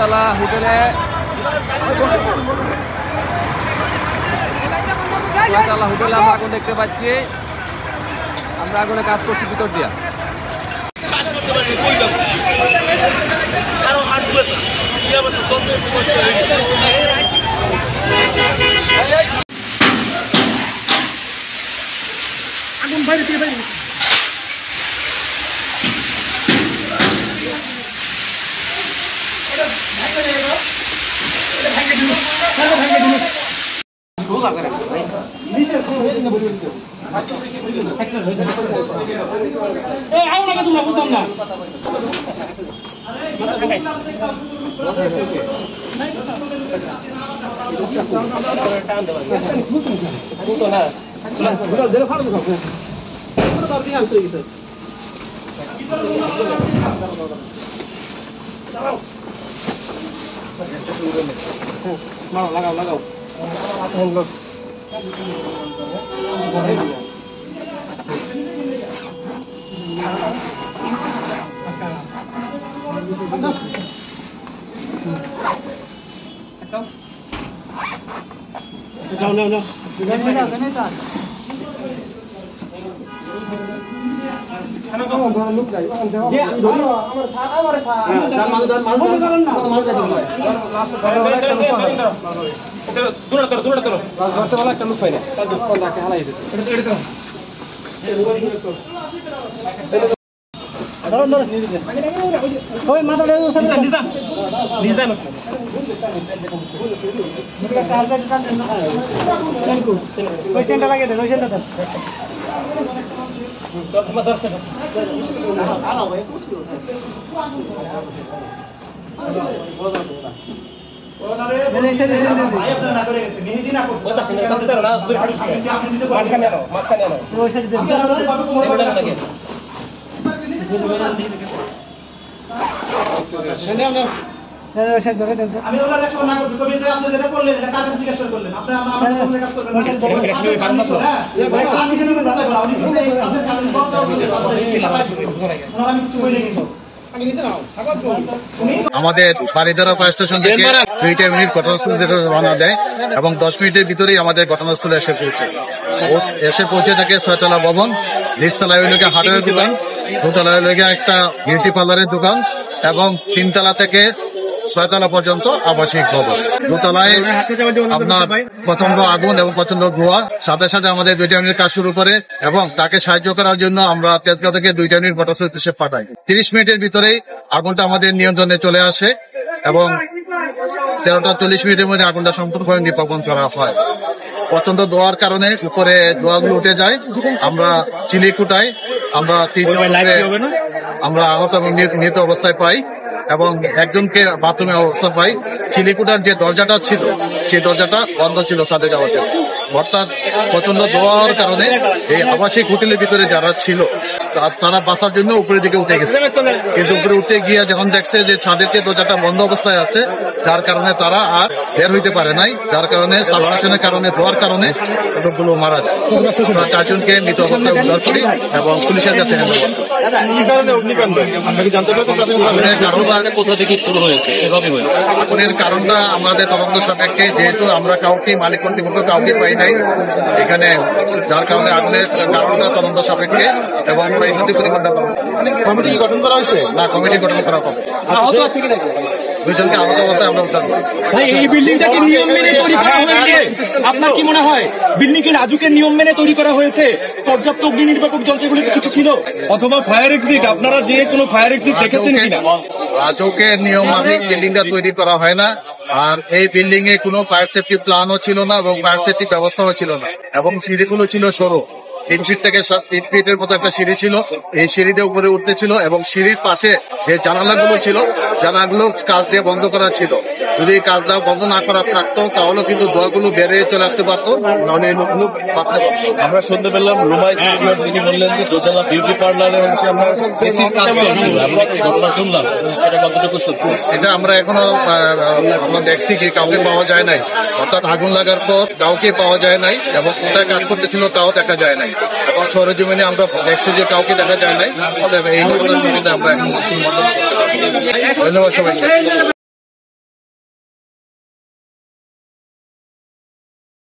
ছয়তলা হোটেলে আমরা আগুন দেখতে পাচ্ছি। আমরা আগুনে কাজ করছি ভিতর দিয়া। আগুন বাইরে থেকে বাইরে তোমরা বুঝলাম না লাগাও লাগাও যাও নাও নাও একটা লোক পাই না আমাদের বারিধারা ফায়ার স্টেশন থেকে 3টা ইউনিট ঘটনাস্থলে রওনা দেয় এবং 10 মিনিটের ভিতরেই আমাদের ঘটনাস্থলে এসে পৌঁছে থাকে 6তলা ভবন, নিচতলায় হইল হাটের দোকান, 2তলায় হইল একটা বিউটি পার্লারের দোকান এবং 3তলা থেকে 6তলা পর্যন্ত আবাসিক ভবন। 2তলায় আপনার প্রচন্ড আগুন এবং প্রচন্ড ধোঁয়া, সাথে সাথে আমাদের 2টা ইউনিট কাজ শুরু করে এবং তাকে সাহায্য করার জন্য আমরা তেজগাঁও থেকে 2টা ইউনিট ঘটনাস্থলে পাঠাই। 30 মিনিটের ভিতরেই আগুনটা আমাদের নিয়ন্ত্রণে চলে আসে এবং 13টা 40 মিনিটের মধ্যে আগুনটা সম্পূর্ণভাবে নির্বাপন করা হয়। প্রচন্ড ধোঁয়ার কারণে উপরে ধোঁয়াগুলো উঠে যায়। আমরা চিলি কুটাই, আমরা 3 আমরা আহত এবং নিহত অবস্থায় পাই এবং একজনকে বাথরুমে অবস্থা পাই। চিলিকুটার যে দরজাটা ছিল সেই দরজাটা বন্ধ ছিল ছাদে যাওয়ার জন্য। অর্থাৎ প্রচন্ড ধোঁয়ার কারণে এই আবাসিক হোটেলের ভিতরে যারা ছিল তারা বাঁচার জন্য উপরের দিকে উঠে গেছে, কিন্তু উপরে উঠে গিয়ে যখন দেখছে যে ছাদের যে দরজাটা বন্ধ অবস্থায় আছে, যার কারণে তারা আর বের হইতে পারে নাই, যার কারণে সাফোকেশনের কারণে ধোয়ার কারণে লোকগুলো মারা যায়। 4জনকে মৃত অবস্থায় উদ্ধার করি এবং পুলিশের কাছে আগুনের কারণটা আমাদের তদন্ত সাপেক্ষে, যেহেতু আমরা কাউকে মালিক কর্তৃপক্ষ কাউকে পাই নাই এখানে, যার কারণে আগুনের কারণটা তদন্ত সাপেক্ষে এবং কমিটি গঠন করা হয়েছে না, কমিটি গঠন করা হবে। 2জনকে আহত অবস্থায় আমরা উদ্ধার করি। এই বিল্ডিংটাকে নিয়ম মেনে তৈরি করা হয়েছে, আপনার কি মনে হয় বিল্ডিং কে রাজুকের নিয়ম মেনে তৈরি করা হয়েছে? পর্যাপ্ত অগ্নি নির্বাপক যন্ত্র এগুলো কিছু ছিল, অথবা ফায়ার এক্সিট, আপনারা যে কোনো ফায়ার এক্সিট দেখেছেন কিনা? রাজুকের নিয়ম মাফিক বিল্ডিংটা তৈরি করা হয় না, আর এই বিল্ডিং এ কোনো ফায়ার সেফটি প্ল্যানও ছিল না এবং ফায়ার সেফটি ব্যবস্থাও ছিল না এবং সিঁড়িগুলো ছিল সরু। 3 ফিট থেকে 3 ফিটের মতো একটা সিঁড়ি ছিল, এই সিঁড়িতে উপরে উঠতে ছিল এবং সিঁড়ির পাশে যে জানালাগুলো ছিল জানালাগুলো কাজ দিয়ে বন্ধ করা ছিল। যদি এই কাজটা বন্ধ না করা থাকতো তাহলে কিন্তু ধোঁয়াগুলো বেরিয়ে চলে আসতে পারতো, নাহলে এই লোকগুলো বাঁচতে পারতো। আমরা শুনতে পেলাম রুমাই তিনি বললেন যে দোতলা বিউটি পার্লারে হচ্ছে আমরা ঘটনা শুনলাম, এটা কতটুকু সত্যি? এটা আমরা এখনো আমরা দেখছি যে কাউকে পাওয়া যায় নাই, অর্থাৎ আগুন লাগার পর কাউকে পাওয়া যায় নাই এবং কোথায় কাজ করতেছিল তাও দেখা যায় নাই এবং সরেজমিনে আমরা দেখছি যে কাউকে দেখা যায় নাই। এই ঘটনার সুবিধা আমরা এখন ধন্যবাদ সবাইকে।